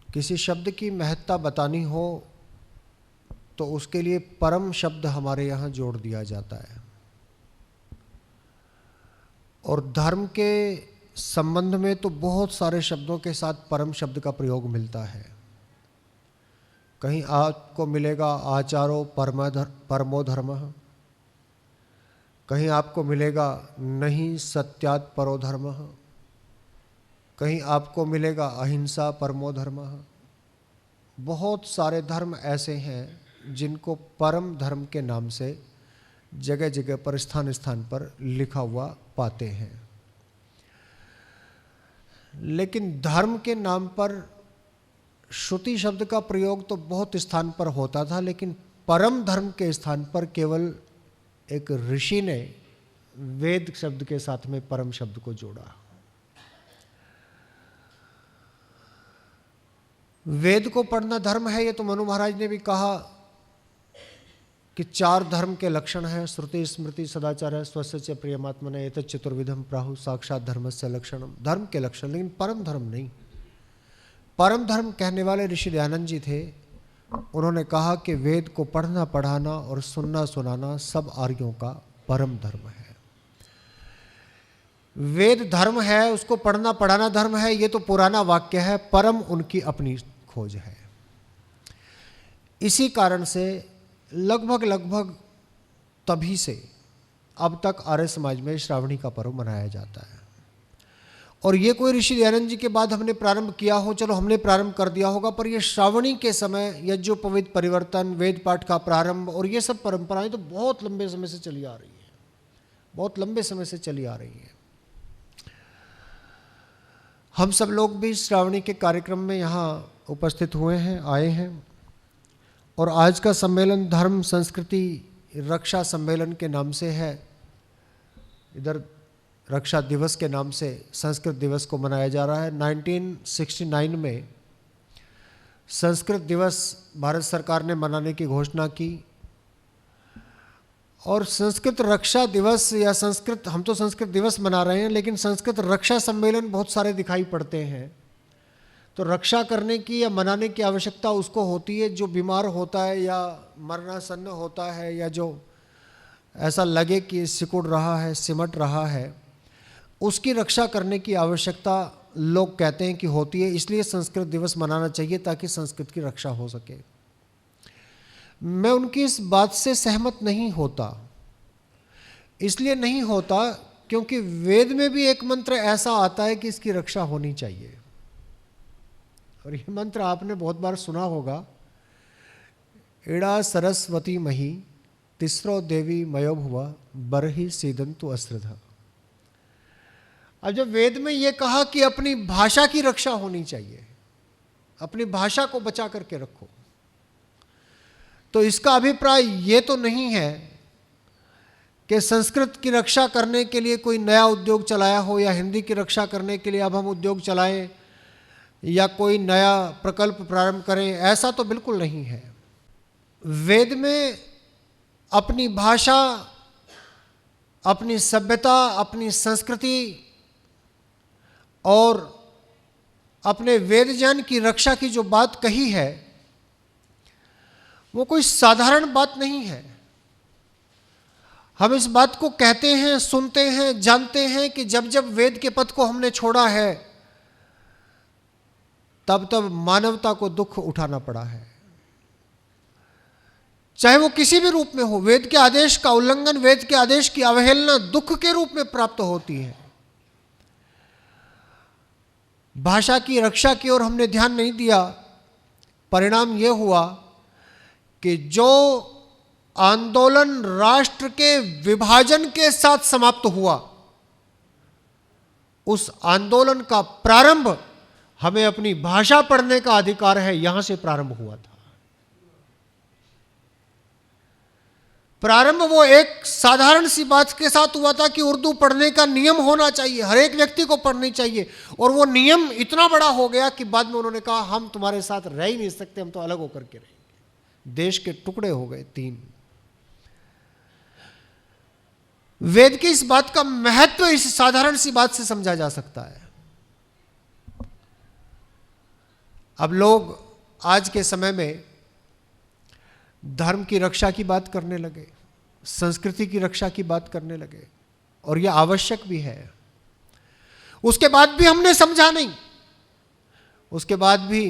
किसी शब्द की महत्ता बतानी हो तो उसके लिए परम शब्द हमारे यहाँ जोड़ दिया जाता है। और धर्म के संबंध में तो बहुत सारे शब्दों के साथ परम शब्द का प्रयोग मिलता है। कहीं आपको मिलेगा आचारो परमो धर्मः, कहीं आपको मिलेगा नहीं सत्यात् परो धर्मः, कहीं आपको मिलेगा अहिंसा परमो धर्मः। बहुत सारे धर्म ऐसे हैं जिनको परम धर्म के नाम से जगह जगह पर स्थान स्थान पर लिखा हुआ पाते हैं। लेकिन धर्म के नाम पर श्रुति शब्द का प्रयोग तो बहुत स्थान पर होता था, लेकिन परम धर्म के स्थान पर केवल एक ऋषि ने वेद शब्द के साथ में परम शब्द को जोड़ा। वेद को पढ़ना धर्म है, ये तो मनु महाराज ने भी कहा कि 4 धर्म के लक्षण हैं, श्रुति स्मृति सदाचार है स्वस्य च प्रियमात्मने एतत् चतुर्विधम प्राहु साक्षात धर्मस्य लक्षणम। धर्म के लक्षण, लेकिन परम धर्म नहीं। परम धर्म कहने वाले ऋषि दयानंद जी थे। उन्होंने कहा कि वेद को पढ़ना पढ़ाना और सुनना सुनाना सब आर्यों का परम धर्म है। वेद धर्म है, उसको पढ़ना पढ़ाना धर्म है, ये तो पुराना वाक्य है। परम उनकी अपनी खोज है। इसी कारण से लगभग तभी से अब तक आर्य समाज में श्रावणी का पर्व मनाया जाता है। और ये कोई ऋषि दयानंद जी के बाद हमने प्रारंभ किया हो, चलो हमने प्रारंभ कर दिया होगा, पर ये श्रावणी के समय यज्ञोपवीत परिवर्तन, वेद पाठ का प्रारंभ और ये सब परंपराएं तो बहुत लंबे समय से चली आ रही है, बहुत लंबे समय से चली आ रही है। हम सब लोग भी श्रावणी के कार्यक्रम में यहाँ उपस्थित हुए हैं, आए हैं। और आज का सम्मेलन धर्म संस्कृति रक्षा सम्मेलन के नाम से है। इधर रक्षा दिवस के नाम से संस्कृत दिवस को मनाया जा रहा है। 1969 में संस्कृत दिवस भारत सरकार ने मनाने की घोषणा की और संस्कृत रक्षा दिवस या संस्कृत, हम तो संस्कृत दिवस मना रहे हैं, लेकिन संस्कृत रक्षा सम्मेलन बहुत सारे दिखाई पड़ते हैं। तो रक्षा करने की या मनाने की आवश्यकता उसको होती है जो बीमार होता है या मरणासन्न होता है या जो ऐसा लगे कि सिकुड़ रहा है, सिमट रहा है, उसकी रक्षा करने की आवश्यकता लोग कहते हैं कि होती है। इसलिए संस्कृत दिवस मनाना चाहिए ताकि संस्कृत की रक्षा हो सके। मैं उनकी इस बात से सहमत नहीं होता। इसलिए नहीं होता क्योंकि वेद में भी एक मंत्र ऐसा आता है कि इसकी रक्षा होनी चाहिए। और ये मंत्र आपने बहुत बार सुना होगा, एड़ा सरस्वती मही तिस्रो देवी मयो भुवा बरही सीदंतु अस्रधा। अब जब वेद में ये कहा कि अपनी भाषा की रक्षा होनी चाहिए, अपनी भाषा को बचा करके रखो, तो इसका अभिप्राय ये तो नहीं है कि संस्कृत की रक्षा करने के लिए कोई नया उद्योग चलाया हो या हिंदी की रक्षा करने के लिए अब हम उद्योग चलाएं या कोई नया प्रकल्प प्रारंभ करें, ऐसा तो बिल्कुल नहीं है। वेद में अपनी भाषा, अपनी सभ्यता, अपनी संस्कृति और अपने वेद ज्ञान की रक्षा की जो बात कही है वो कोई साधारण बात नहीं है। हम इस बात को कहते हैं, सुनते हैं, जानते हैं कि जब जब वेद के पथ को हमने छोड़ा है तब तब मानवता को दुख उठाना पड़ा है, चाहे वो किसी भी रूप में हो। वेद के आदेश का उल्लंघन, वेद के आदेश की अवहेलना दुख के रूप में प्राप्त होती है। भाषा की रक्षा की ओर हमने ध्यान नहीं दिया। परिणाम यह हुआ कि जो आंदोलन राष्ट्र के विभाजन के साथ समाप्त हुआ, उस आंदोलन का प्रारंभ हमें अपनी भाषा पढ़ने का अधिकार है, यहां से प्रारंभ हुआ था। प्रारंभ वो एक साधारण सी बात के साथ हुआ था कि उर्दू पढ़ने का नियम होना चाहिए, हर एक व्यक्ति को पढ़नी चाहिए। और वो नियम इतना बड़ा हो गया कि बाद में उन्होंने कहा हम तुम्हारे साथ रह ही नहीं सकते, हम तो अलग होकर के रहेंगे। देश के टुकड़े हो गए 3। वेद की इस बात का महत्व इस साधारण सी बात से समझा जा सकता है। अब लोग आज के समय में धर्म की रक्षा की बात करने लगे, संस्कृति की रक्षा की बात करने लगे, और यह आवश्यक भी है। उसके बाद भी हमने समझा नहीं। उसके बाद भी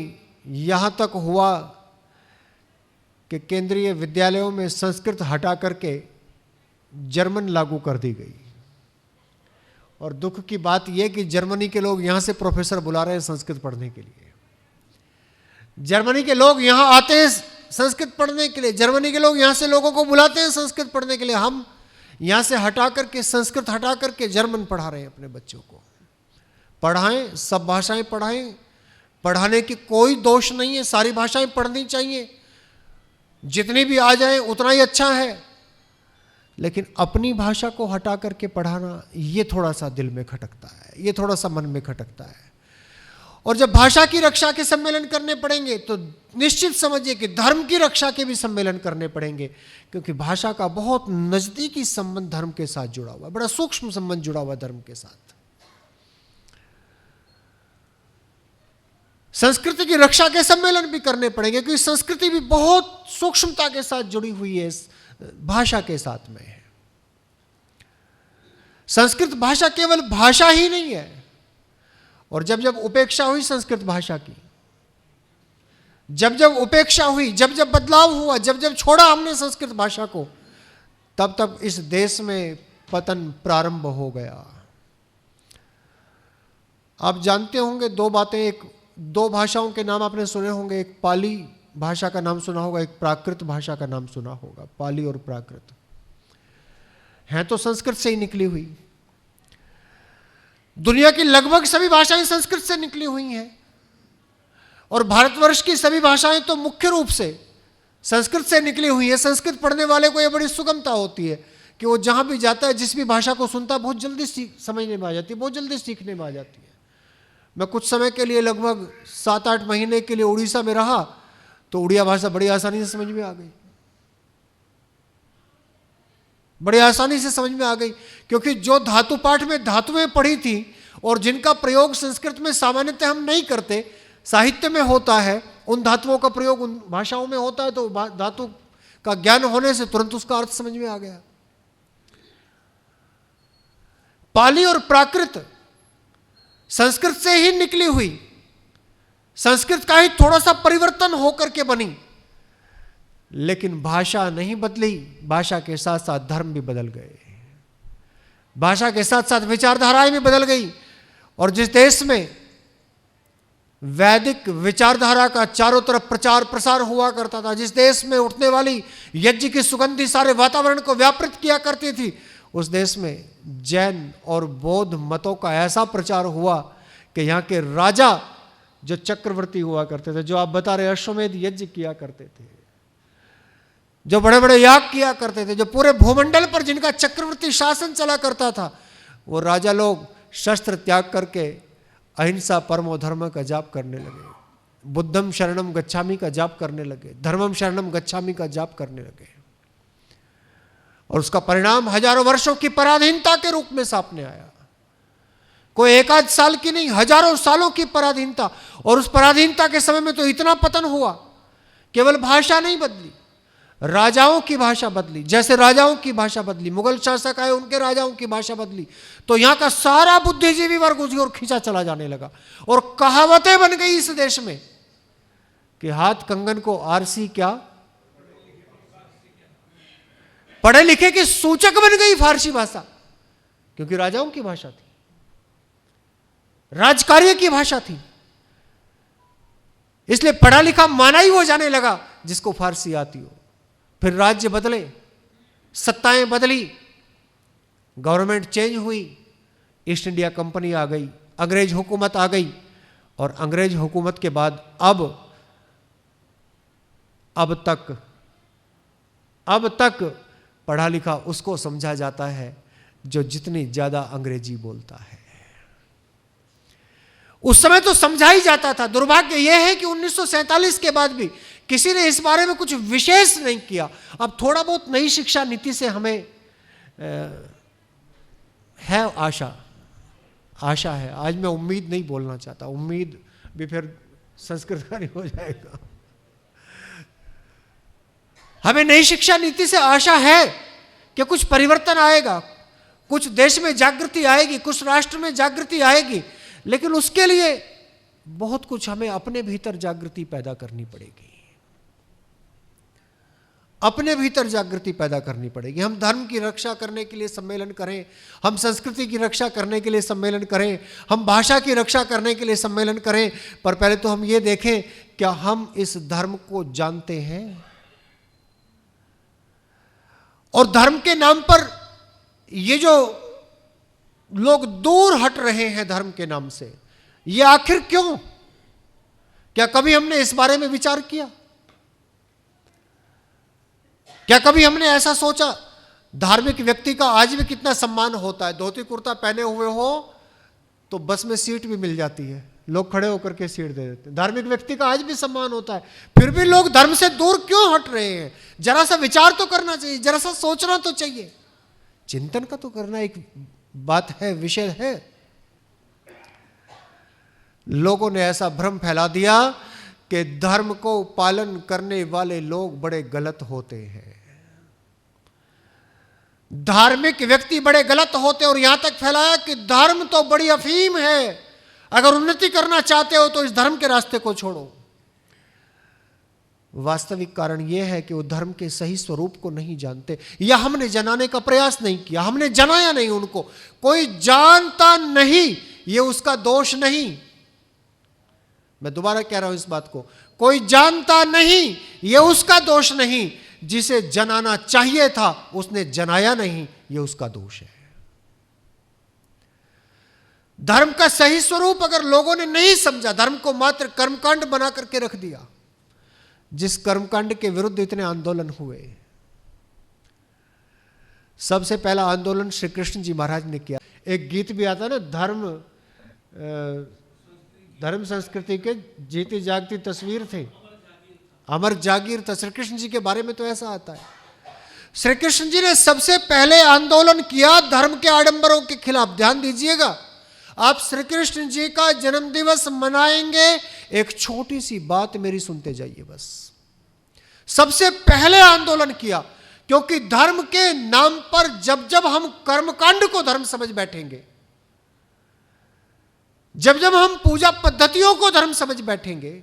यहां तक हुआ कि केंद्रीय विद्यालयों में संस्कृत हटा करके जर्मन लागू कर दी गई। और दुख की बात यह कि जर्मनी के लोग यहां से प्रोफेसर बुला रहे हैं संस्कृत पढ़ने के लिए। जर्मनी के लोग यहां आते हैं संस्कृत पढ़ने के लिए, जर्मनी के लोग यहां से लोगों को बुलाते हैं संस्कृत पढ़ने के लिए। हम यहां से हटा करके, संस्कृत हटा करके जर्मन पढ़ा रहे हैं अपने बच्चों को। पढ़ाएं, सब भाषाएं पढ़ाएं, पढ़ाने की कोई दोष नहीं है, सारी भाषाएं पढ़नी चाहिए, जितनी भी आ जाए उतना ही अच्छा है। लेकिन अपनी भाषा को हटा करके पढ़ाना, ये थोड़ा सा दिल में खटकता है, ये थोड़ा सा मन में खटकता है। और जब भाषा की रक्षा के सम्मेलन करने पड़ेंगे तो निश्चित समझिए कि धर्म की रक्षा के भी सम्मेलन करने पड़ेंगे, क्योंकि भाषा का बहुत नजदीकी संबंध धर्म के साथ जुड़ा हुआ है, बड़ा सूक्ष्म संबंध जुड़ा हुआ धर्म के साथ। संस्कृति की रक्षा के सम्मेलन भी करने पड़ेंगे, क्योंकि संस्कृति भी बहुत सूक्ष्मता के साथ जुड़ी हुई है इस भाषा के साथ में। संस्कृत भाषा केवल भाषा ही नहीं है। और जब जब उपेक्षा हुई संस्कृत भाषा की, जब जब उपेक्षा हुई, जब जब बदलाव हुआ, जब जब छोड़ा हमने संस्कृत भाषा को, तब तब इस देश में पतन प्रारंभ हो गया। आप जानते होंगे दो बातें, एक दो भाषाओं के नाम आपने सुने होंगे, एक पाली भाषा का नाम सुना होगा, एक प्राकृत भाषा का नाम सुना होगा। पाली और प्राकृत हैं तो संस्कृत से ही निकली हुई। दुनिया की लगभग सभी भाषाएं संस्कृत से निकली हुई हैं, और भारतवर्ष की सभी भाषाएं तो मुख्य रूप से संस्कृत से निकली हुई है। संस्कृत पढ़ने वाले को यह बड़ी सुगमता होती है कि वो जहां भी जाता है, जिस भी भाषा को सुनता है, बहुत जल्दी समझने में आ जाती है, बहुत जल्दी सीखने में आ जाती है। मैं कुछ समय के लिए लगभग 7-8 महीने के लिए उड़ीसा में रहा, तो उड़िया भाषा बड़ी आसानी से समझ में आ गई, बड़ी आसानी से समझ में आ गई, क्योंकि जो धातु पाठ में धातुएं पढ़ी थी और जिनका प्रयोग संस्कृत में सामान्यतः हम नहीं करते, साहित्य में होता है, उन धातुओं का प्रयोग उन भाषाओं में होता है, तो धातु का ज्ञान होने से तुरंत उसका अर्थ समझ में आ गया। पाली और प्राकृत संस्कृत से ही निकली हुई, संस्कृत का ही थोड़ा सा परिवर्तन होकर के बनी। लेकिन भाषा नहीं बदली, भाषा के साथ साथ धर्म भी बदल गए, भाषा के साथ साथ विचारधाराएं भी बदल गई। और जिस देश में वैदिक विचारधारा का चारों तरफ प्रचार प्रसार हुआ करता था, जिस देश में उठने वाली यज्ञ की सुगंधी सारे वातावरण को व्यापृत किया करती थी, उस देश में जैन और बौद्ध मतों का ऐसा प्रचार हुआ कि यहाँ के राजा जो चक्रवर्ती हुआ करते थे, जो आप बता रहे अश्वमेध यज्ञ किया करते थे, जो बड़े बड़े याग किया करते थे, जो पूरे भूमंडल पर जिनका चक्रवर्ती शासन चला करता था, वो राजा लोग शस्त्र त्याग करके अहिंसा परमो धर्म का जाप करने लगे, बुद्धम शरणम गच्छामि का जाप करने लगे, धर्मम शरणम गच्छामि का जाप करने लगे। और उसका परिणाम हजारों वर्षों की पराधीनता के रूप में सामने आया। कोई एक आध साल की नहीं, हजारों सालों की पराधीनता। और उस पराधीनता के समय में तो इतना पतन हुआ, केवल भाषा नहीं बदली, राजाओं की भाषा बदली। जैसे राजाओं की भाषा बदली, मुगल शासक आए, उनके राजाओं की भाषा बदली, तो यहां का सारा बुद्धिजीवी वर्ग उसी ओर खींचा चला जाने लगा। और कहावतें बन गई इस देश में कि हाथ कंगन को आरसी क्या, पढ़े लिखे की सूचक बन गई फारसी भाषा, क्योंकि राजाओं की भाषा थी, राजकार्य की भाषा थी। इसलिए पढ़ा लिखा माना ही हो जाने लगा जिसको फारसी आती हो। फिर राज्य बदले, सत्ताएं बदली, गवर्नमेंट चेंज हुई, ईस्ट इंडिया कंपनी आ गई, अंग्रेज हुकूमत आ गई। और अंग्रेज हुकूमत के बाद अब तक पढ़ा लिखा उसको समझा जाता है जो जितनी ज्यादा अंग्रेजी बोलता है। उस समय तो समझा ही जाता था। दुर्भाग्य यह है कि 1947 के बाद भी किसी ने इस बारे में कुछ विशेष नहीं किया। अब थोड़ा बहुत नई शिक्षा नीति से हमें है आशा है। आज मैं उम्मीद नहीं बोलना चाहता, उम्मीद भी फिर संस्कृत का नहीं हो जाएगा। हमें नई शिक्षा नीति से आशा है कि कुछ परिवर्तन आएगा, कुछ देश में जागृति आएगी, कुछ राष्ट्र में जागृति आएगी, लेकिन उसके लिए बहुत कुछ हमें अपने भीतर जागृति पैदा करनी पड़ेगी। अपने भीतर जागृति पैदा करनी पड़ेगी। हम धर्म की रक्षा करने के लिए सम्मेलन करें, हम संस्कृति की रक्षा करने के लिए सम्मेलन करें, हम भाषा की रक्षा करने के लिए सम्मेलन करें, पर पहले तो हम ये देखें क्या हम इस धर्म को जानते हैं। और धर्म के नाम पर ये जो लोग दूर हट रहे हैं धर्म के नाम से, ये आखिर क्यों? क्या कभी हमने इस बारे में विचार किया? क्या कभी हमने ऐसा सोचा धार्मिक व्यक्ति का आज भी कितना सम्मान होता है? धोती कुर्ता पहने हुए हो तो बस में सीट भी मिल जाती है, लोग खड़े होकर के सीट दे देते हैं। धार्मिक व्यक्ति का आज भी सम्मान होता है, फिर भी लोग धर्म से दूर क्यों हट रहे हैं? जरा सा विचार तो करना चाहिए, जरा सा सोचना तो चाहिए, चिंतन का तो करना एक बात है, विषय है। लोगों ने ऐसा भ्रम फैला दिया कि धर्म को पालन करने वाले लोग बड़े गलत होते हैं, धार्मिक व्यक्ति बड़े गलत होते, और यहां तक फैलाया कि धर्म तो बड़ी अफीम है, अगर उन्नति करना चाहते हो तो इस धर्म के रास्ते को छोड़ो। वास्तविक कारण यह है कि वो धर्म के सही स्वरूप को नहीं जानते, या हमने जनाने का प्रयास नहीं किया, हमने जनाया नहीं उनको। कोई जानता नहीं, ये उसका दोष नहीं। मैं दोबारा कह रहा हूं इस बात को, कोई जानता नहीं, ये उसका दोष नहीं। जिसे जनाना चाहिए था उसने जनाया नहीं, ये उसका दोष है। धर्म का सही स्वरूप अगर लोगों ने नहीं समझा, धर्म को मात्र कर्मकांड बना करके रख दिया, जिस कर्मकांड के विरुद्ध इतने आंदोलन हुए। सबसे पहला आंदोलन श्री कृष्ण जी महाराज ने किया। एक गीत भी आता ना, धर्म संस्कृति के जीती जागती तस्वीर थे, अमर जागीर था। श्री कृष्ण जी के बारे में तो ऐसा आता है। श्री कृष्ण जी ने सबसे पहले आंदोलन किया धर्म के आडंबरों के खिलाफ। ध्यान दीजिएगा, आप श्री कृष्ण जी का जन्म दिवस मनाएंगे, एक छोटी सी बात मेरी सुनते जाइए बस। सबसे पहले आंदोलन किया, क्योंकि धर्म के नाम पर जब जब हम कर्मकांड को धर्म समझ बैठेंगे, जब जब हम पूजा पद्धतियों को धर्म समझ बैठेंगे,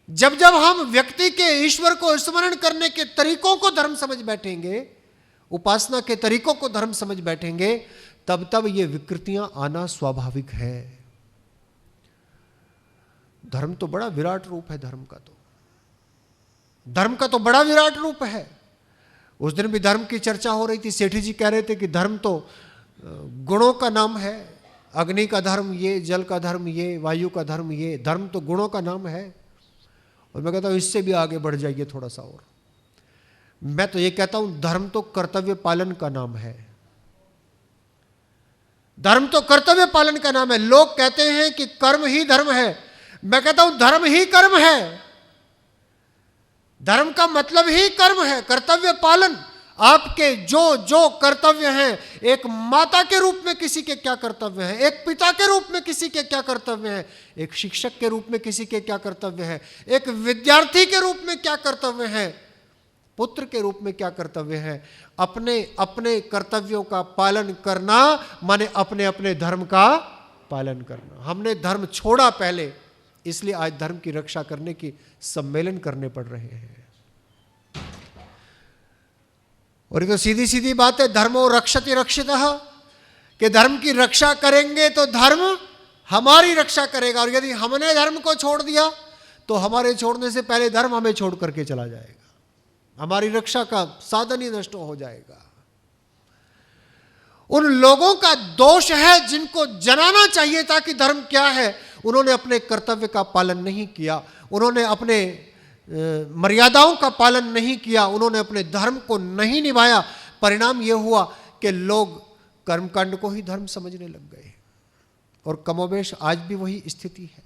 जब जब हम व्यक्ति के ईश्वर को स्मरण करने के तरीकों को धर्म समझ बैठेंगे, उपासना के तरीकों को धर्म समझ बैठेंगे, तब तब ये विकृतियां आना स्वाभाविक है। धर्म तो बड़ा विराट रूप है, धर्म का तो बड़ा विराट रूप है। उस दिन भी धर्म की चर्चा हो रही थी, सेठी जी कह रहे थे कि धर्म तो गुणों का नाम है, अग्नि का धर्म ये, जल का धर्म ये, वायु का धर्म ये, धर्म तो गुणों का नाम है। और मैं कहता हूं इससे भी आगे बढ़ जाइए थोड़ा सा और। मैं तो ये कहता हूं धर्म तो कर्तव्य पालन का नाम है। धर्म तो कर्तव्य पालन का नाम है। लोग कहते हैं कि कर्म ही धर्म है, मैं कहता हूं धर्म ही कर्म है। धर्म का मतलब ही कर्म है, कर्तव्य पालन। आपके जो जो कर्तव्य हैं, एक माता के रूप में किसी के क्या कर्तव्य हैं, एक पिता के रूप में किसी के क्या कर्तव्य हैं, एक शिक्षक के रूप में किसी के क्या कर्तव्य हैं, एक विद्यार्थी के रूप में क्या कर्तव्य हैं, पुत्र के रूप में क्या कर्तव्य है। अपने अपने कर्तव्यों का पालन करना माने अपने अपने धर्म का पालन करना। हमने धर्म छोड़ा पहले, इसलिए आज धर्म की रक्षा करने की सम्मेलन करने पड़ रहे हैं। और ये तो सीधी सीधी बात है, धर्मो रक्षति रक्षितः, कि धर्म की रक्षा करेंगे तो धर्म हमारी रक्षा करेगा, और यदि हमने धर्म को छोड़ दिया तो हमारे छोड़ने से पहले धर्म हमें छोड़ करके चला जाएगा, हमारी रक्षा का साधन ही नष्ट हो जाएगा। उन लोगों का दोष है जिनको जनाना चाहिए था कि धर्म क्या है, उन्होंने अपने कर्तव्य का पालन नहीं किया, उन्होंने अपने मर्यादाओं का पालन नहीं किया, उन्होंने अपने धर्म को नहीं निभाया। परिणाम यह हुआ कि लोग कर्मकांड को ही धर्म समझने लग गए, और कमोबेश आज भी वही स्थिति है।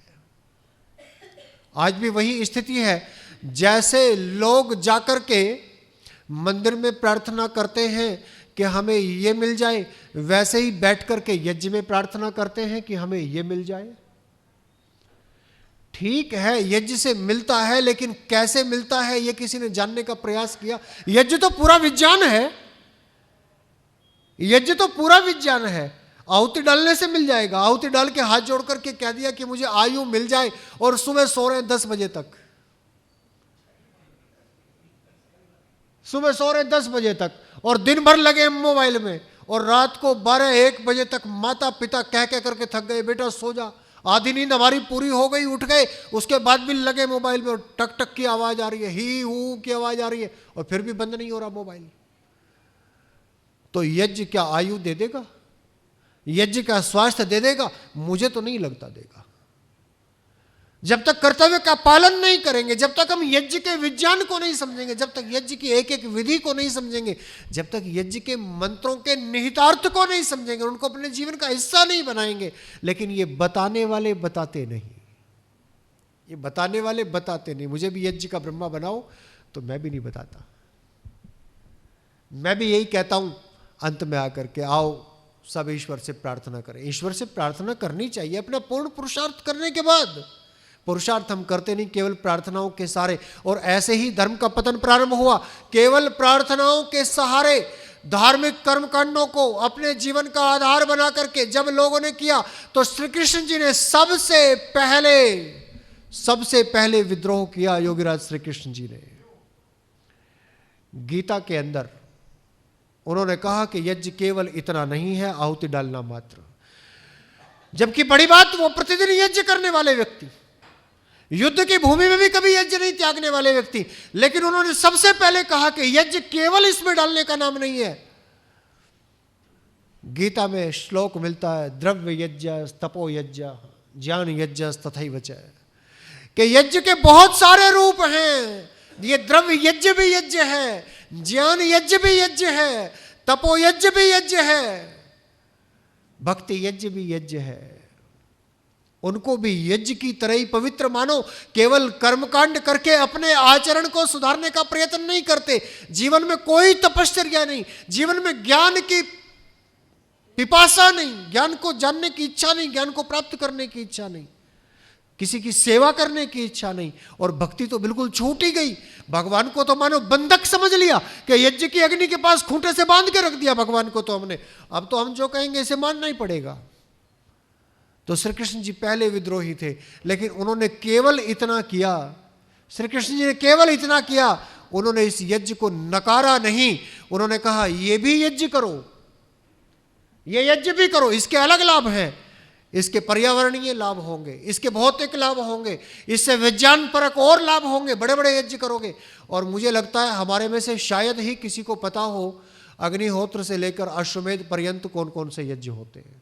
आज भी वही स्थिति है। जैसे लोग जाकर के मंदिर में प्रार्थना करते हैं कि हमें ये मिल जाए, वैसे ही बैठ करके यज्ञ में प्रार्थना करते हैं कि हमें ये मिल जाए। ठीक है, यज्ञ से मिलता है, लेकिन कैसे मिलता है यह किसी ने जानने का प्रयास किया? यज्ञ तो पूरा विज्ञान है, यज्ञ तो पूरा विज्ञान है। आहुति डालने से मिल जाएगा। आहुति डाल के हाथ जोड़ करके कह दिया कि मुझे आयु मिल जाए, और सुबह सो रहे हैं 10 बजे तक, सुबह सो रहे 10 बजे तक, और दिन भर लगे मोबाइल में, और रात को 12-1 बजे तक माता पिता कह कह करके थक गए, बेटा सो जा, आधी नींद हमारी पूरी हो गई, उठ गए, उसके बाद भी लगे मोबाइल में, और टक टक की आवाज आ रही है, ही हू की आवाज आ रही है, और फिर भी बंद नहीं हो रहा मोबाइल। तो यज्ञ क्या आयु दे देगा? यज्ञ का स्वास्थ्य दे देगा? मुझे तो नहीं लगता देगा। जब तक कर्तव्य का पालन नहीं करेंगे, जब तक हम यज्ञ के विज्ञान को नहीं समझेंगे, जब तक यज्ञ की एक एक विधि को नहीं समझेंगे, जब तक यज्ञ के मंत्रों के निहितार्थ को नहीं समझेंगे, उनको अपने जीवन का हिस्सा नहीं बनाएंगे। लेकिन ये बताने वाले बताते नहीं, ये बताने वाले बताते नहीं। मुझे भी यज्ञ का ब्रह्मा बनाओ तो मैं भी नहीं बताता। मैं भी यही कहता हूं अंत में आकर के, आओ सब ईश्वर से प्रार्थना करें। ईश्वर से प्रार्थना करनी चाहिए अपना पूर्ण पुरुषार्थ करने के बाद। पुरुषार्थ हम करते नहीं, केवल प्रार्थनाओं के सहारे। और ऐसे ही धर्म का पतन प्रारंभ हुआ, केवल प्रार्थनाओं के सहारे। धार्मिक कर्मकांडों को अपने जीवन का आधार बना करके जब लोगों ने किया, तो श्री कृष्ण जी ने सबसे पहले विद्रोह किया। योगीराज श्री कृष्ण जी ने गीता के अंदर उन्होंने कहा कि यज्ञ केवल इतना नहीं है, आहुति डालना मात्र। जबकि बड़ी बात, वो प्रतिदिन यज्ञ करने वाले व्यक्ति, युद्ध की भूमि में भी कभी यज्ञ नहीं त्यागने वाले व्यक्ति, लेकिन उन्होंने सबसे पहले कहा कि यज्ञ केवल इसमें डालने का नाम नहीं है। गीता में श्लोक मिलता है, द्रव्य यज्ञ तपो यज्ञ ज्ञान यज्ञ तथैव च, कि यज्ञ के बहुत सारे रूप हैं। ये द्रव्य यज्ञ भी यज्ञ है, ज्ञान यज्ञ भी यज्ञ है, तपो यज्ञ भी यज्ञ है, भक्ति यज्ञ भी यज्ञ है। उनको भी यज्ञ की तरह ही पवित्र मानो। केवल कर्मकांड करके अपने आचरण को सुधारने का प्रयत्न नहीं करते, जीवन में कोई तपश्चर्या नहीं, जीवन में ज्ञान की पिपासा नहीं, ज्ञान को जानने की इच्छा नहीं, ज्ञान को प्राप्त करने की इच्छा नहीं, किसी की सेवा करने की इच्छा नहीं, और भक्ति तो बिल्कुल छूट ही गई। भगवान को तो मानो बंधक समझ लिया कि यज्ञ की अग्नि के पास खूंटे से बांध के रख दिया भगवान को तो हमने, अब तो हम जो कहेंगे इसे मानना ही पड़ेगा। तो श्री कृष्ण जी पहले विद्रोही थे, लेकिन उन्होंने केवल इतना किया, श्री कृष्ण जी ने केवल इतना किया, उन्होंने इस यज्ञ को नकारा नहीं। उन्होंने कहा ये भी यज्ञ करो, ये यज्ञ भी करो, इसके अलग लाभ हैं, इसके पर्यावरणीय लाभ होंगे, इसके भौतिक लाभ होंगे, इससे विज्ञान परक और लाभ होंगे, बड़े बड़े यज्ञ करोगे। और मुझे लगता है हमारे में से शायद ही किसी को पता हो अग्निहोत्र से लेकर अश्वमेध पर्यंत कौन कौन से यज्ञ होते हैं,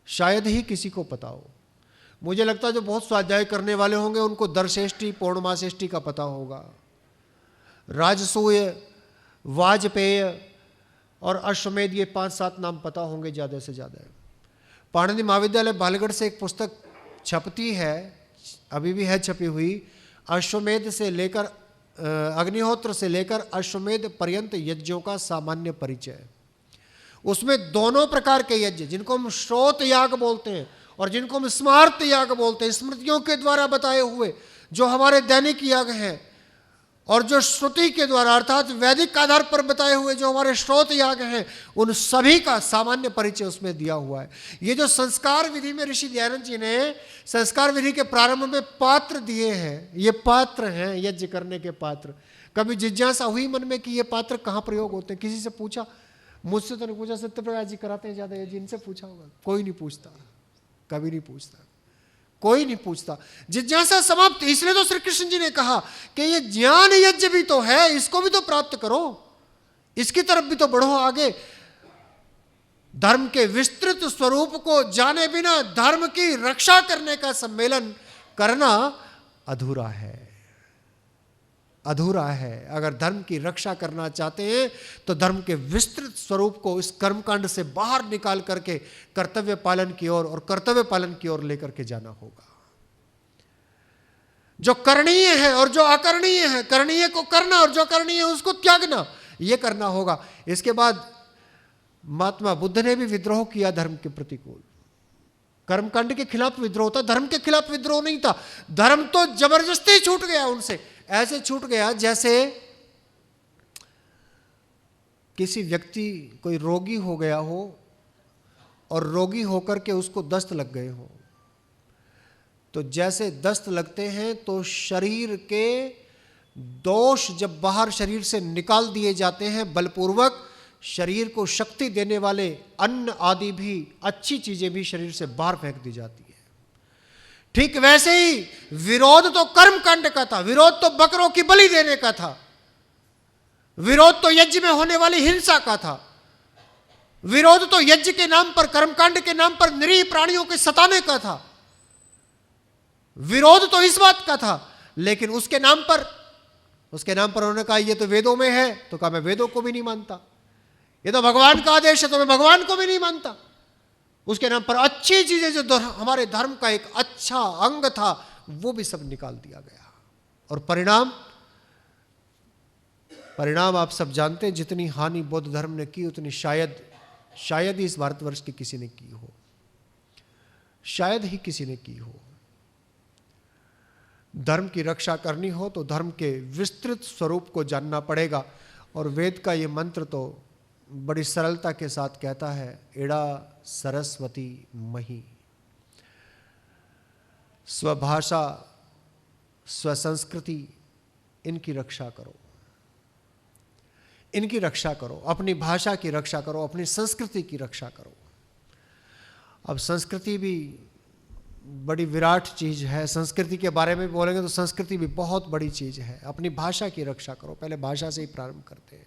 शायद ही किसी को पता हो। मुझे लगता है जो बहुत स्वाध्याय करने वाले होंगे उनको दर्शेष्टि पौर्णमासेष्टि का पता होगा, राजसूय, वाजपेय और अश्वमेध, ये 5-7 नाम पता होंगे ज़्यादा से ज़्यादा। पाणिनि महाविद्यालय बालगढ़ से एक पुस्तक छपती है, अभी भी है छपी हुई, अश्वमेध से लेकर अग्निहोत्र से लेकर अश्वमेध पर्यंत यज्ञों का सामान्य परिचय। उसमें दोनों प्रकार के यज्ञ, जिनको हम श्रोत याग बोलते हैं और जिनको हम स्मार्त याग बोलते हैं, स्मृतियों के द्वारा बताए हुए जो हमारे दैनिक याग हैं, और जो श्रुति के द्वारा अर्थात वैदिक आधार पर बताए हुए जो हमारे श्रोत याग हैं, उन सभी का सामान्य परिचय उसमें दिया हुआ है। ये जो संस्कार विधि में ऋषि दयानंद जी ने संस्कार विधि के प्रारंभ में पात्र दिए हैं, ये पात्र हैं यज्ञ करने के पात्र। कभी जिज्ञासा हुई मन में कि ये पात्र कहाँ प्रयोग होते हैं? किसी से पूछा? मुझसे तो नहीं पूछा, सत्यप्रकाश जी कराते हैं ज़्यादा यज्ञ, इनसे पूछा होगा? कोई नहीं पूछता, कभी नहीं पूछता, कोई नहीं पूछता। जिज्ञासा समाप्त। इसलिए तो श्री कृष्ण जी ने कहा कि ये ज्ञान यज्ञ भी तो है, इसको भी तो प्राप्त करो, इसकी तरफ भी तो बढ़ो आगे। धर्म के विस्तृत स्वरूप को जाने बिना धर्म की रक्षा करने का सम्मेलन करना अधूरा है, अधूरा है। अगर धर्म की रक्षा करना चाहते हैं तो धर्म के विस्तृत स्वरूप को इस कर्मकांड से बाहर निकाल करके कर्तव्य पालन की ओर और कर्तव्य पालन की ओर लेकर के जाना होगा। जो करणीय है और जो अकरणीय है, करणीय को करना और जो करणीय है उसको त्यागना, यह करना होगा। इसके बाद महात्मा बुद्ध ने भी विद्रोह किया धर्म के प्रतिकूल। कर्मकांड के खिलाफ विद्रोह था, धर्म के खिलाफ विद्रोह नहीं था। धर्म तो जबरदस्ती छूट गया उनसे, ऐसे छूट गया जैसे किसी व्यक्ति कोई रोगी हो गया हो और रोगी होकर के उसको दस्त लग गए हो। तो जैसे दस्त लगते हैं तो शरीर के दोष जब बाहर शरीर से निकाल दिए जाते हैं, बलपूर्वक शरीर को शक्ति देने वाले अन्न आदि भी, अच्छी चीजें भी शरीर से बाहर फेंक दी जाती है। ठीक वैसे ही विरोध तो कर्मकांड का था, विरोध तो बकरों की बलि देने का था, विरोध तो यज्ञ में होने वाली हिंसा का था, विरोध तो यज्ञ के नाम पर, कर्मकांड के नाम पर निरीह प्राणियों के सताने का था, विरोध तो इस बात का था। लेकिन उसके नाम पर उन्होंने कहा ये तो वेदों में है, तो कहा मैं वेदों को भी नहीं मानता, ये तो भगवान का आदेश है तो मैं भगवान को भी नहीं मानता। उसके नाम पर अच्छी चीजें जो हमारे धर्म का एक अच्छा अंग था वो भी सब निकाल दिया गया। और परिणाम आप सब जानते हैं, जितनी हानि बौद्ध धर्म ने की उतनी शायद ही इस भारतवर्ष की किसी ने की हो, शायद ही किसी ने की हो। धर्म की रक्षा करनी हो तो धर्म के विस्तृत स्वरूप को जानना पड़ेगा। और वेद का ये मंत्र तो बड़ी सरलता के साथ कहता है, एड़ा सरस्वती मही। स्वभाषा, स्वसंस्कृति, इनकी रक्षा करो, इनकी रक्षा करो, अपनी भाषा की रक्षा करो, अपनी संस्कृति की रक्षा करो। अब संस्कृति भी बड़ी विराट चीज है, संस्कृति के बारे में बोलेंगे तो संस्कृति भी बहुत बड़ी चीज है। अपनी भाषा की रक्षा करो, पहले भाषा से ही प्रारंभ करते हैं।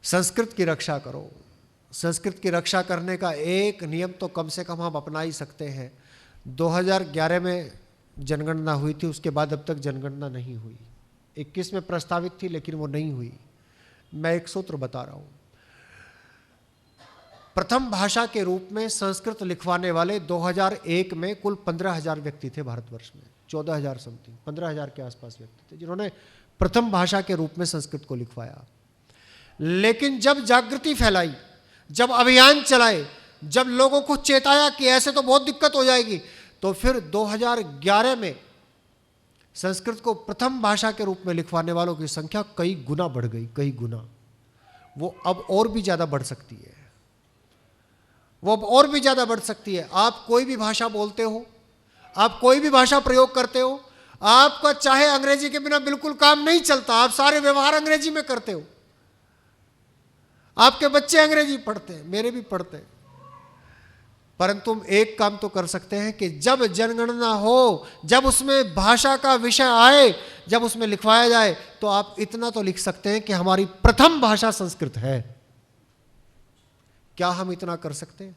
संस्कृत की रक्षा करो। संस्कृत की रक्षा करने का एक नियम तो कम से कम हम अपना ही सकते हैं। 2011 में जनगणना हुई थी, उसके बाद अब तक जनगणना नहीं हुई। 21 में प्रस्तावित थी लेकिन वो नहीं हुई। मैं एक सूत्र बता रहा हूं। प्रथम भाषा के रूप में संस्कृत लिखवाने वाले 2001 में कुल 15,000 व्यक्ति थे भारतवर्ष में, 14,000 समथिंग, 15,000 के आसपास व्यक्ति थे जिन्होंने प्रथम भाषा के रूप में संस्कृत को लिखवाया। लेकिन जब जागृति फैलाई, जब अभियान चलाए, जब लोगों को चेताया कि ऐसे तो बहुत दिक्कत हो जाएगी, तो फिर 2011 में संस्कृत को प्रथम भाषा के रूप में लिखवाने वालों की संख्या कई गुना बढ़ गई, कई गुना। वो अब और भी ज्यादा बढ़ सकती है, वो अब और भी ज्यादा बढ़ सकती है। आप कोई भी भाषा बोलते हो, आप कोई भी भाषा प्रयोग करते हो, आपका चाहे अंग्रेजी के बिना बिल्कुल काम नहीं चलता, आप सारे व्यवहार अंग्रेजी में करते हो, आपके बच्चे अंग्रेजी पढ़ते हैं, मेरे भी पढ़ते हैं। परंतु हम एक काम तो कर सकते हैं कि जब जनगणना हो, जब उसमें भाषा का विषय आए, जब उसमें लिखवाया जाए, तो आप इतना तो लिख सकते हैं कि हमारी प्रथम भाषा संस्कृत है। क्या हम इतना कर सकते हैं?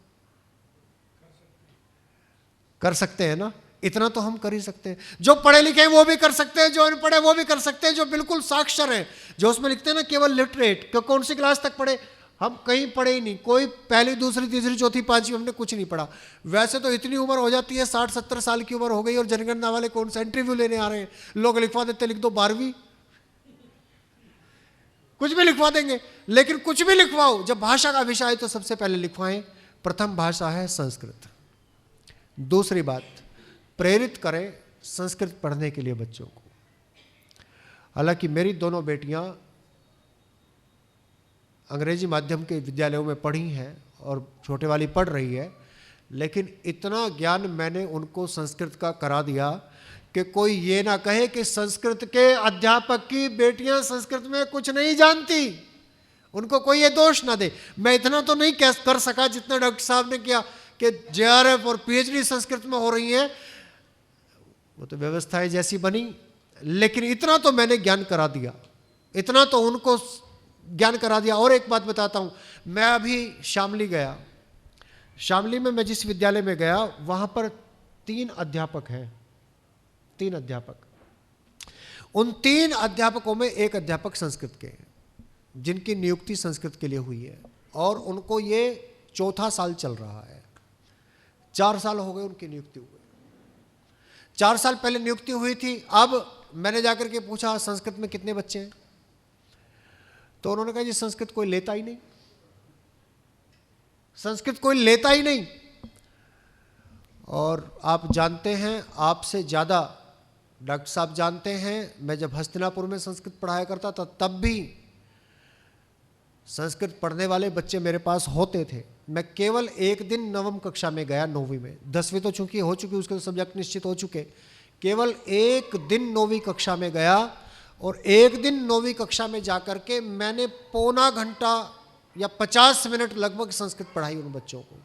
कर सकते हैं ना? इतना तो हम कर ही सकते हैं। जो पढ़े लिखे हैं वो भी कर सकते हैं, जो अनपढ़े वो भी कर सकते हैं, जो बिल्कुल साक्षर हैं, जो उसमें लिखते हैं ना केवल लिटरेट, कौन सी क्लास तक पढ़े? हम कहीं पढ़े ही नहीं, कोई पहली दूसरी तीसरी चौथी पांचवी हमने कुछ नहीं पढ़ा। वैसे तो इतनी उम्र हो जाती है, 60-70 साल की उम्र हो गई और जनगणना वाले कौन सा इंटरव्यू लेने आ रहे हैं, लोग लिखवा देते, लिख दो 12वीं, कुछ भी लिखवा देंगे। लेकिन कुछ भी लिखवाओ, जब भाषा का विषय है तो सबसे पहले लिखवाएं प्रथम भाषा है संस्कृत। दूसरी बात, प्रेरित करें संस्कृत पढ़ने के लिए बच्चों को। हालांकि मेरी दोनों बेटियां अंग्रेजी माध्यम के विद्यालयों में पढ़ी हैं और छोटे वाली पढ़ रही है, लेकिन इतना ज्ञान मैंने उनको संस्कृत का करा दिया कि कोई ये ना कहे कि संस्कृत के अध्यापक की बेटियां संस्कृत में कुछ नहीं जानती, उनको कोई ये दोष ना दे। मैं इतना तो नहीं कर सका जितना डॉक्टर साहब ने किया कि JRF और PhD संस्कृत में हो रही है, वो तो व्यवस्थाएं जैसी बनी, लेकिन इतना तो मैंने ज्ञान करा दिया, इतना तो उनको ज्ञान करा दिया। और एक बात बताता हूं, मैं अभी शामली गया, शामली में मैं जिस विद्यालय में गया वहां पर 3 अध्यापक हैं, 3 अध्यापक। उन 3 अध्यापकों में एक अध्यापक संस्कृत के हैं जिनकी नियुक्ति संस्कृत के लिए हुई है और उनको ये 4था साल चल रहा है। 4 साल हो गए उनकी नियुक्ति हुई। 4 साल पहले नियुक्ति हुई थी। अब मैंने जाकर के पूछा संस्कृत में कितने बच्चे हैं, तो उन्होंने कहा जी संस्कृत कोई लेता ही नहीं, संस्कृत कोई लेता ही नहीं। और आप जानते हैं, आपसे ज़्यादा डॉक्टर साहब जानते हैं, मैं जब हस्तिनापुर में संस्कृत पढ़ाया करता था तब भी संस्कृत पढ़ने वाले बच्चे मेरे पास होते थे। मैं केवल एक दिन नवम कक्षा में गया, 9वीं में, 10वीं तो चूंकि हो चुकी, उसके तो सब्जेक्ट निश्चित हो चुके, केवल एक दिन 9वीं कक्षा में गया और एक दिन 9वीं कक्षा में जाकर के मैंने पौना घंटा या 50 मिनट लगभग संस्कृत पढ़ाई उन बच्चों को,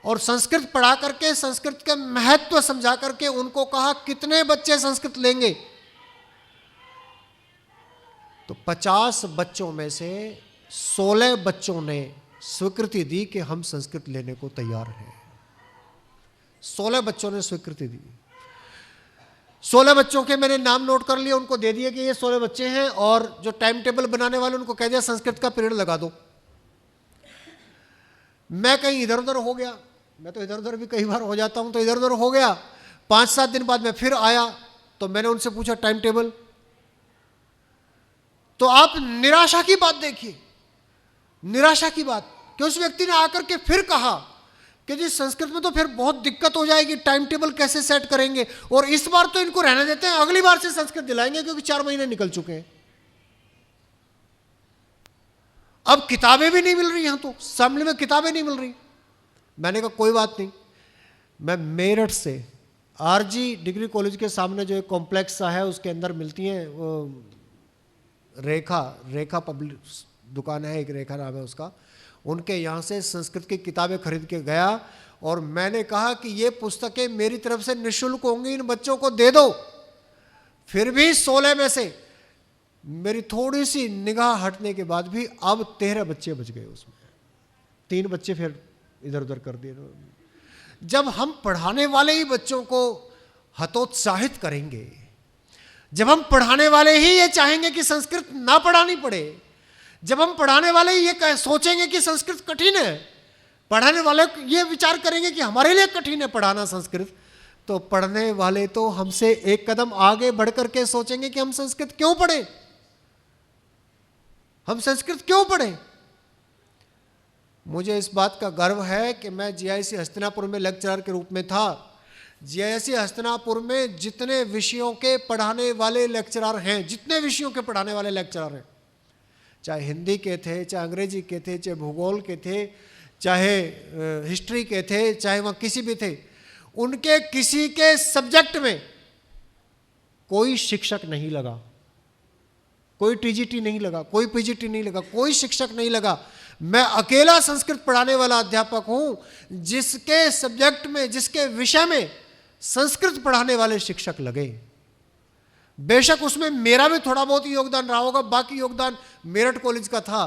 और संस्कृत पढ़ा करके संस्कृत के महत्व समझा करके उनको कहा कितने बच्चे संस्कृत लेंगे, तो 50 बच्चों में से 16 बच्चों ने स्वीकृति दी कि हम संस्कृत लेने को तैयार हैं। 16 बच्चों ने स्वीकृति दी। 16 बच्चों के मैंने नाम नोट कर लिए, उनको दे दिए कि ये 16 बच्चे हैं, और जो टाइम टेबल बनाने वाले उनको कह दिया संस्कृत का पीरियड लगा दो। मैं कहीं इधर उधर हो गया, मैं तो इधर उधर भी कई बार हो जाता हूं, तो इधर उधर हो गया। 5-7 दिन बाद मैं फिर आया तो मैंने उनसे पूछा टाइम टेबल, तो आप निराशा की बात देखिए, निराशा की बात कि उस व्यक्ति ने आकर के फिर कहा कि जी संस्कृत में तो फिर बहुत दिक्कत हो जाएगी, टाइम टेबल कैसे सेट करेंगे, और इस बार तो इनको रहने देते हैं, अगली बार से संस्कृत दिलाएंगे क्योंकि 4 महीने निकल चुके हैं, अब किताबें भी नहीं मिल रही, यहां तो सामने में किताबें नहीं मिल रही। मैंने कहा कोई बात नहीं, मैं मेरठ से आरजी डिग्री कॉलेज के सामने जो एक कॉम्प्लेक्स सा है उसके अंदर मिलती हैं, वो रेखा पब्लिक दुकान है, एक रेखा नाम है उसका, उनके यहाँ से संस्कृत की किताबें खरीद के गया और मैंने कहा कि ये पुस्तकें मेरी तरफ से निःशुल्क होंगी, इन बच्चों को दे दो। फिर भी 16 में से मेरी थोड़ी सी निगाह हटने के बाद भी अब 13 बच्चे बच गए, उसमें 3 बच्चे फिर इधर उधर कर दिए। जब हम पढ़ाने वाले ही बच्चों को हतोत्साहित करेंगे, जब हम पढ़ाने वाले ही ये चाहेंगे कि संस्कृत ना पढ़ानी पड़े, जब हम पढ़ाने वाले ही ये सोचेंगे कि संस्कृत कठिन है, पढ़ाने वाले ये विचार करेंगे कि हमारे लिए कठिन है पढ़ाना संस्कृत, तो पढ़ने वाले तो हमसे एक कदम आगे बढ़ करके सोचेंगे कि हम संस्कृत क्यों पढ़ें, हम संस्कृत क्यों पढ़ें। मुझे इस बात का गर्व है कि मैं जीआईसी हस्तिनापुर में लेक्चरर के रूप में था। जीआईसी हस्तिनापुर में जितने विषयों के पढ़ाने वाले लेक्चरर हैं, जितने विषयों के पढ़ाने वाले लेक्चरर हैं, चाहे हिंदी के थे, चाहे अंग्रेजी के थे, चाहे भूगोल के थे, चाहे हिस्ट्री के थे, चाहे वहाँ किसी भी थे, उनके किसी के सब्जेक्ट में कोई शिक्षक नहीं लगा, कोई टीजीटी नहीं लगा, कोई पीजीटी नहीं लगा, कोई शिक्षक नहीं लगा। मैं अकेला संस्कृत पढ़ाने वाला अध्यापक हूं जिसके सब्जेक्ट में, जिसके विषय में संस्कृत पढ़ाने वाले शिक्षक लगे। बेशक उसमें मेरा भी थोड़ा बहुत ही योगदान रहा होगा, बाकी योगदान मेरठ कॉलेज का था।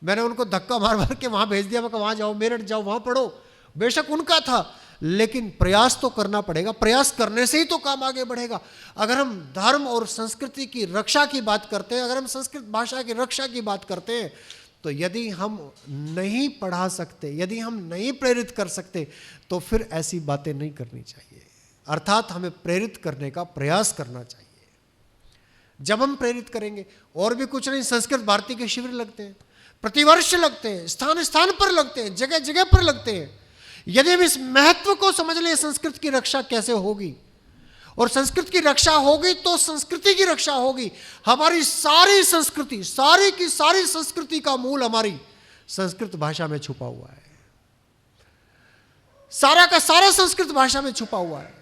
मैंने उनको धक्का मार मार के वहां भेज दिया, मैं वहां जाओ, मेरठ जाओ, वहां पढ़ो, बेशक उनका था, लेकिन प्रयास तो करना पड़ेगा। प्रयास करने से ही तो काम आगे बढ़ेगा। अगर हम धर्म और संस्कृति की रक्षा की बात करते हैं, अगर हम संस्कृत भाषा की रक्षा की बात करते हैं, तो यदि हम नहीं पढ़ा सकते, यदि हम नहीं प्रेरित कर सकते, तो फिर ऐसी बातें नहीं करनी चाहिए। अर्थात हमें प्रेरित करने का प्रयास करना चाहिए। जब हम प्रेरित करेंगे, और भी कुछ नहीं, संस्कृत भारती के शिविर लगते हैं, प्रतिवर्ष लगते हैं, स्थान स्थान पर लगते हैं, जगह जगह पर लगते हैं। यदि हम इस महत्व को समझ लें, संस्कृत की रक्षा कैसे होगी, और संस्कृत की रक्षा होगी तो संस्कृति की रक्षा होगी। हमारी सारी संस्कृति, सारी की सारी संस्कृति का मूल हमारी संस्कृत भाषा में छुपा हुआ है, सारा का सारा संस्कृत भाषा में छुपा हुआ है।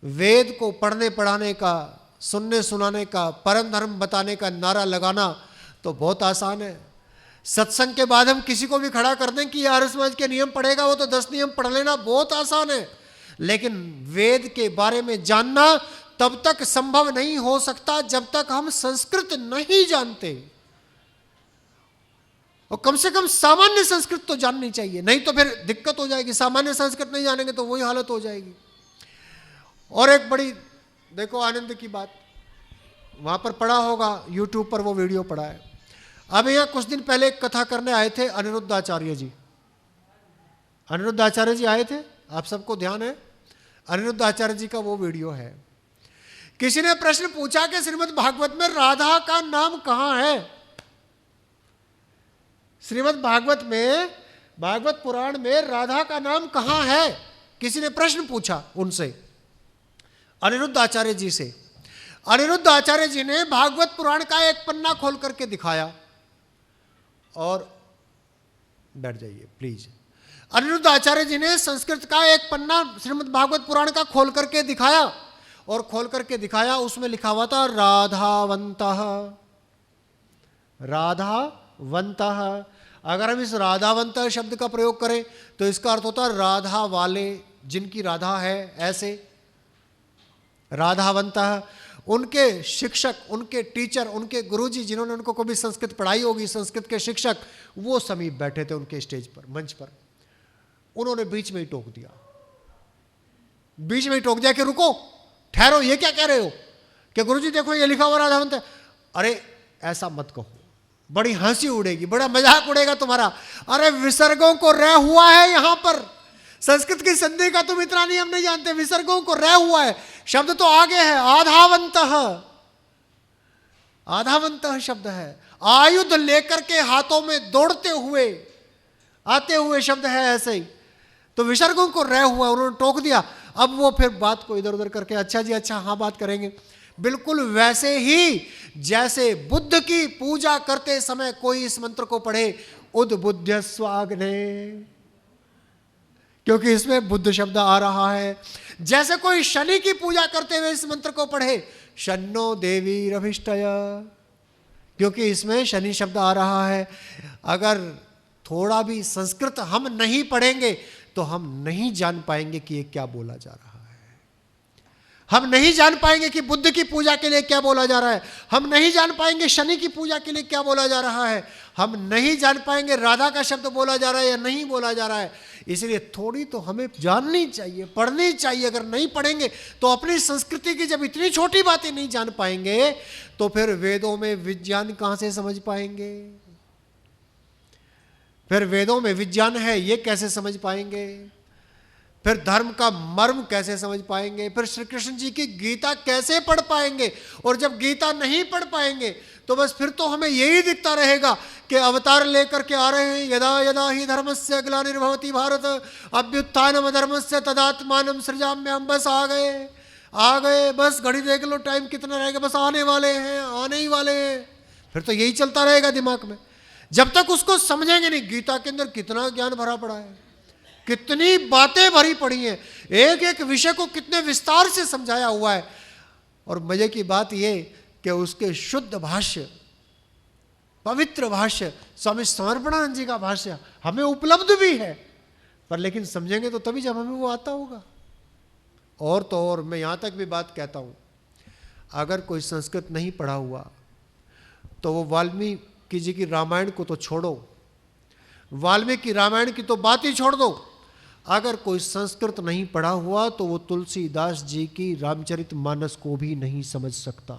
वेद को पढ़ने पढ़ाने का, सुनने सुनाने का, परम धर्म बताने का नारा लगाना तो बहुत आसान है। सत्संग के बाद हम किसी को भी खड़ा कर दें कि ये आर्य समाज के नियम पढ़ेगा, वो तो 10 नियम पढ़ लेना, बहुत आसान है। लेकिन वेद के बारे में जानना तब तक संभव नहीं हो सकता जब तक हम संस्कृत नहीं जानते, और कम से कम सामान्य संस्कृत तो जाननी चाहिए, नहीं तो फिर दिक्कत हो जाएगी। सामान्य संस्कृत नहीं जानेंगे तो वही हालत हो जाएगी। और एक बड़ी देखो आनंद की बात, वहां पर पढ़ा होगा, यूट्यूब पर वो वीडियो पड़ा है। अब यहाँ कुछ दिन पहले एक कथा करने आए थे अनिरुद्ध आचार्य जी। अनिरुद्ध आचार्य जी आए थे, आप सबको ध्यान है, अनिरुद्ध आचार्य जी का वो वीडियो है। किसी ने प्रश्न पूछा कि श्रीमद् भागवत में राधा का नाम कहां है। श्रीमद् भागवत में भागवत पुराण में राधा का नाम कहां है? किसी ने प्रश्न पूछा उनसे, अनिरुद्ध आचार्य जी से। अनिरुद्ध आचार्य जी ने भागवत पुराण का एक पन्ना खोल करके दिखाया, और बैठ जाइए प्लीज। अनिरुद्ध आचार्य जी ने संस्कृत का एक पन्ना श्रीमद् भागवत पुराण का खोल करके दिखाया, और खोल करके दिखाया, उसमें लिखा हुआ था राधावंतः। राधावंतः, अगर हम इस राधावंतः शब्द का प्रयोग करें तो इसका अर्थ होता है राधा वाले, जिनकी राधा है, ऐसे। राधावंतः, उनके शिक्षक, उनके टीचर, उनके गुरुजी, जिन्होंने उनको कभी संस्कृत पढ़ाई होगी, संस्कृत के शिक्षक, वो समीप बैठे थे उनके स्टेज पर, मंच पर। उन्होंने बीच में ही टोक दिया, बीच में ही टोक दिया कि रुको, ठहरो, ये क्या कह रहे हो कि गुरुजी देखो ये लिखा हुआ राधावंत है। अरे ऐसा मत कहो, बड़ी हंसी उड़ेगी, बड़ा मजाक उड़ेगा तुम्हारा। अरे विसर्गों को रह हुआ है यहां पर, संस्कृत की संधि का तुम इतना नियम नहीं जानते, विसर्गों को रह हुआ है, शब्द तो आगे है, आधावंतः। आधावंतः शब्द है, आयुध लेकर के हाथों में दौड़ते हुए, आते हुए शब्द है, ऐसे ही। तो विसर्गों को रह हुआ, उन्होंने टोक दिया। अब वो फिर बात को इधर उधर करके, अच्छा जी अच्छा, हाँ बात करेंगे। बिल्कुल वैसे ही जैसे बुद्ध की पूजा करते समय कोई इस मंत्र को पढ़े, उद्बुद्ध स्वाग्ने, क्योंकि इसमें बुद्ध शब्द आ रहा है। जैसे कोई शनि की पूजा करते हुए इस मंत्र को पढ़े, शन्नो देवी रभिष्टय, क्योंकि इसमें शनि शब्द आ रहा है। अगर थोड़ा भी संस्कृत हम नहीं पढ़ेंगे तो हम नहीं जान पाएंगे कि ये क्या बोला जा रहा है। हम नहीं जान पाएंगे कि बुद्ध की पूजा के लिए क्या बोला जा रहा है। हम नहीं जान पाएंगे शनि की पूजा के लिए क्या बोला जा रहा है। हम नहीं जान पाएंगे राधा का शब्द बोला जा रहा है या नहीं बोला जा रहा है। इसलिए थोड़ी तो हमें जाननी चाहिए, पढ़नी चाहिए। अगर नहीं पढ़ेंगे तो अपनी संस्कृति की जब इतनी छोटी बातें नहीं जान पाएंगे तो फिर वेदों में विज्ञान कहां से समझ पाएंगे। फिर वेदों में विज्ञान है ये कैसे समझ पाएंगे। फिर धर्म का मर्म कैसे समझ पाएंगे। फिर श्री कृष्ण जी की गीता कैसे पढ़ पाएंगे। और जब गीता नहीं पढ़ पाएंगे तो बस फिर तो हमें यही दिखता रहेगा कि अवतार लेकर के आ रहे हैं। यदा यदा ही धर्मस्य ग्लानिर्भवति भारत अभ्युत्थानम धर्मस्य तदात्मानं सृजाम्यहम्। बस आ गए, बस घड़ी देख लो, टाइम कितना रहेगा, बस आने वाले हैं, आने ही वाले हैं। फिर तो यही चलता रहेगा दिमाग में जब तक उसको समझेंगे नहीं। गीता के अंदर कितना ज्ञान भरा पड़ा है, कितनी बातें भरी पड़ी हैं, एक एक विषय को कितने विस्तार से समझाया हुआ है। और मजे की बात यह कि उसके शुद्ध भाष्य, पवित्र भाष्य, स्वामी समर्पणानंद जी का भाष्य हमें उपलब्ध भी है, पर लेकिन समझेंगे तो तभी जब हमें वो आता होगा। और तो और मैं यहां तक भी बात कहता हूं, अगर कोई संस्कृत नहीं पढ़ा हुआ तो वो वाल्मीकि जी की रामायण को तो छोड़ो, वाल्मीकि रामायण की तो बात ही छोड़ दो। अगर कोई संस्कृत नहीं पढ़ा हुआ तो वो तुलसीदास जी की रामचरितमानस को भी नहीं समझ सकता,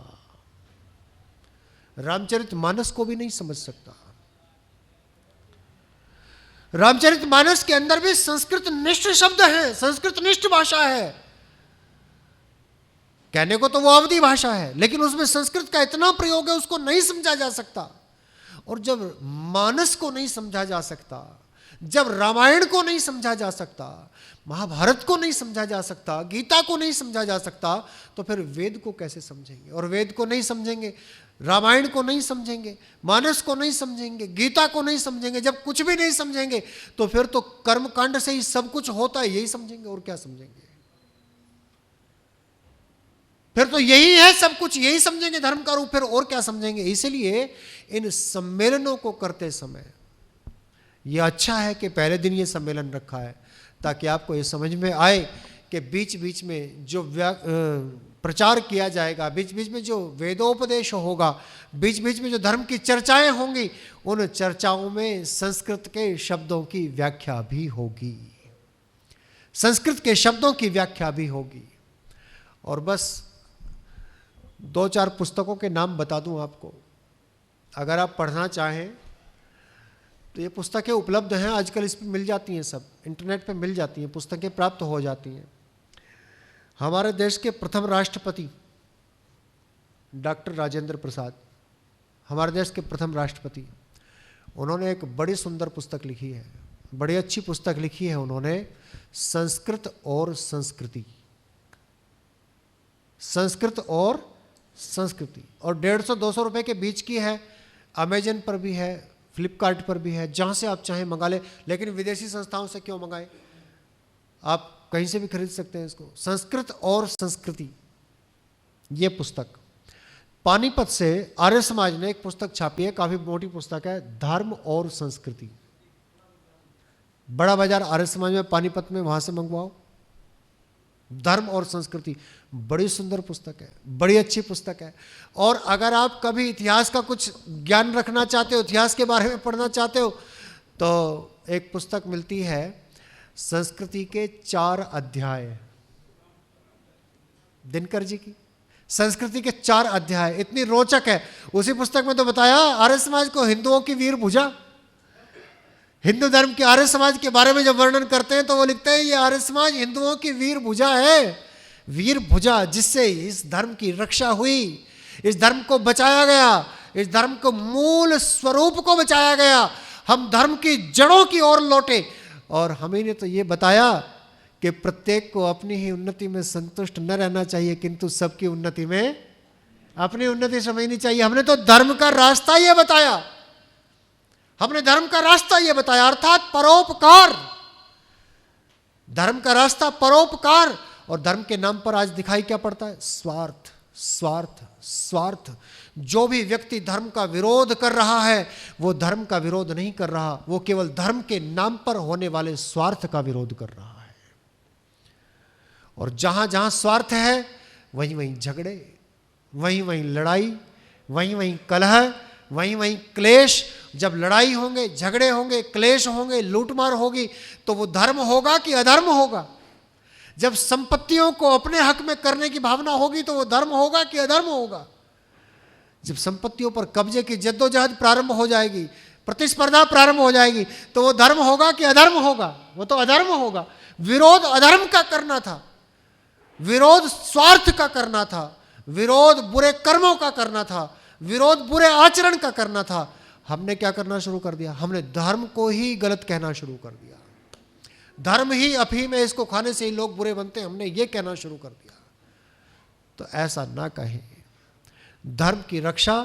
रामचरितमानस को भी नहीं समझ सकता। रामचरितमानस के अंदर भी संस्कृत निष्ठ शब्द हैं, संस्कृत निष्ठ भाषा है। कहने को तो वो अवधी भाषा है, लेकिन उसमें संस्कृत का इतना प्रयोग है उसको नहीं समझा जा सकता। और जब मानस को नहीं समझा जा सकता, जब रामायण को नहीं समझा जा सकता, महाभारत को नहीं समझा जा सकता, गीता को नहीं समझा जा सकता, तो फिर वेद को कैसे समझेंगे। और वेद को नहीं समझेंगे, रामायण को नहीं समझेंगे, मानस को नहीं समझेंगे, गीता को नहीं समझेंगे, जब कुछ भी नहीं समझेंगे तो फिर तो कर्मकांड से ही सब कुछ होता है, यही समझेंगे और क्या समझेंगे। फिर तो यही है सब कुछ, यही समझेंगे धर्म का रूप, फिर और क्या समझेंगे। इसलिए इन सम्मेलनों को करते समय यह अच्छा है कि पहले दिन ये सम्मेलन रखा है, ताकि आपको ये समझ में आए कि बीच बीच में जो प्रचार किया जाएगा, बीच बीच में जो वेदोपदेश होगा, बीच बीच में जो धर्म की चर्चाएं होंगी, उन चर्चाओं में संस्कृत के शब्दों की व्याख्या भी होगी, संस्कृत के शब्दों की व्याख्या भी होगी। और बस 2-4 पुस्तकों के नाम बता दूं आपको, अगर आप पढ़ना चाहें तो ये पुस्तकें उपलब्ध हैं आजकल, इस पर मिल जाती हैं, सब इंटरनेट पे मिल जाती हैं, पुस्तकें प्राप्त हो जाती हैं। हमारे देश के प्रथम राष्ट्रपति डॉक्टर राजेंद्र प्रसाद, हमारे देश के प्रथम राष्ट्रपति, उन्होंने एक बड़ी सुंदर पुस्तक लिखी है बड़ी अच्छी पुस्तक लिखी है उन्होंने, संस्कृत और संस्कृति। संस्कृत और संस्कृति, और 150-200 रुपए के बीच की है। अमेजन पर भी है, फ्लिपकार्ट पर भी है, जहाँ से आप चाहें मंगा लें। लेकिन विदेशी संस्थाओं से क्यों मंगाएं, आप कहीं से भी खरीद सकते हैं इसको। संस्कृत और संस्कृति, ये पुस्तक। पानीपत से आर्य समाज ने एक पुस्तक छापी है, काफ़ी मोटी पुस्तक है, धर्म और संस्कृति। बड़ा बाजार आर्य समाज में पानीपत में, वहाँ से मंगवाओ। धर्म और संस्कृति, बड़ी सुंदर पुस्तक है, बड़ी अच्छी पुस्तक है। और अगर आप कभी इतिहास का कुछ ज्ञान रखना चाहते हो, इतिहास के बारे में पढ़ना चाहते हो, तो एक पुस्तक मिलती है, संस्कृति के 4 अध्याय, दिनकर जी की संस्कृति के 4 अध्याय, इतनी रोचक है। उसी पुस्तक में तो बताया आर्य समाज को हिंदुओं की वीर भुजा। हिंदू धर्म के आर्य समाज के बारे में जब वर्णन करते हैं तो वो लिखते हैं ये आर्य समाज हिंदुओं की वीर भुजा है, वीर भुजा जिससे इस धर्म की रक्षा हुई, इस धर्म को बचाया गया, इस धर्म को मूल स्वरूप को बचाया गया, हम धर्म की जड़ों की ओर लौटे। और हमें ने तो ये बताया कि प्रत्येक को अपनी ही उन्नति में संतुष्ट न रहना चाहिए, किंतु सबकी उन्नति में अपनी उन्नति समझनी चाहिए। हमने तो धर्म का रास्ता ये बताया, हमने धर्म का रास्ता ये बताया, अर्थात परोपकार। धर्म का रास्ता परोपकार। और धर्म के नाम पर आज दिखाई क्या पड़ता है, स्वार्थ स्वार्थ स्वार्थ। जो भी व्यक्ति धर्म का विरोध कर रहा है वो धर्म का विरोध नहीं कर रहा, वो केवल धर्म के नाम पर होने वाले स्वार्थ का विरोध कर रहा है। और जहां जहां स्वार्थ है वहीं वहीं झगड़े, वहीं वहीं लड़ाई, वहीं वहीं कलह, वहीं वहीं क्लेश। जब लड़ाई होंगे, झगड़े होंगे, क्लेश होंगे, लूटमार होगी, तो वो धर्म होगा कि अधर्म होगा। जब संपत्तियों को अपने हक में करने की भावना होगी तो वो धर्म होगा कि अधर्म होगा। जब संपत्तियों पर कब्जे की जद्दोजहद प्रारंभ हो जाएगी, प्रतिस्पर्धा प्रारंभ हो जाएगी, तो वो धर्म होगा कि अधर्म होगा, वो तो अधर्म होगा। विरोध अधर्म का करना था, विरोध स्वार्थ का करना था, विरोध बुरे कर्मों का करना था, विरोध बुरे आचरण का करना था। हमने क्या करना शुरू कर दिया, हमने धर्म को ही गलत कहना शुरू कर दिया। धर्म ही अफीम है, इसको खाने से ही लोग बुरे बनते हैं, हमने ये कहना शुरू कर दिया। तो ऐसा ना कहें। धर्म की रक्षा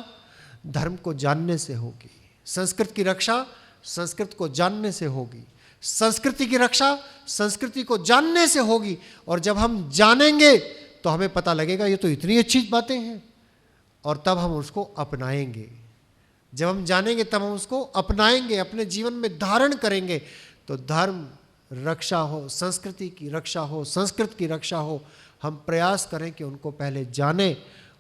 धर्म को जानने से होगी, संस्कृत की रक्षा संस्कृत को जानने से होगी, संस्कृति की रक्षा संस्कृति को जानने से होगी। और जब हम जानेंगे तो हमें पता लगेगा ये तो इतनी अच्छी बातें हैं, और तब हम उसको अपनाएंगे। जब हम जानेंगे तब हम उसको अपनाएंगे, अपने जीवन में धारण करेंगे। तो धर्म रक्षा हो, संस्कृति की रक्षा हो, संस्कृत की रक्षा हो, हम प्रयास करें कि उनको पहले जानें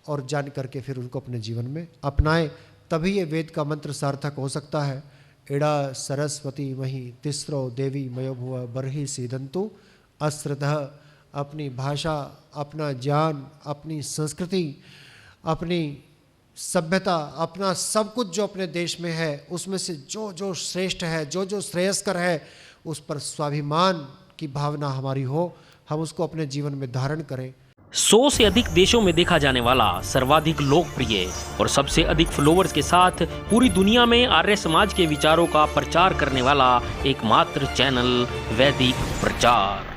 और जान करके फिर उनको अपने जीवन में अपनाएं। तभी ये वेद का मंत्र सार्थक हो सकता है। इड़ा सरस्वती मही तिस्रो देवी मयो भुव बर्हि सीदंतु अस्त्रतः। अपनी भाषा, अपना ज्ञान, अपनी संस्कृति, अपनी सभ्यता, अपना सब कुछ जो अपने देश में है उसमें से जो जो श्रेष्ठ है, जो जो श्रेयस्कर है, उस पर स्वाभिमान की भावना हमारी हो, हम उसको अपने जीवन में धारण करें। 100 से अधिक देशों में देखा जाने वाला, सर्वाधिक लोकप्रिय और सबसे अधिक फॉलोअर्स के साथ पूरी दुनिया में आर्य समाज के विचारों का प्रचार करने वाला एकमात्र चैनल वैदिक प्रचार।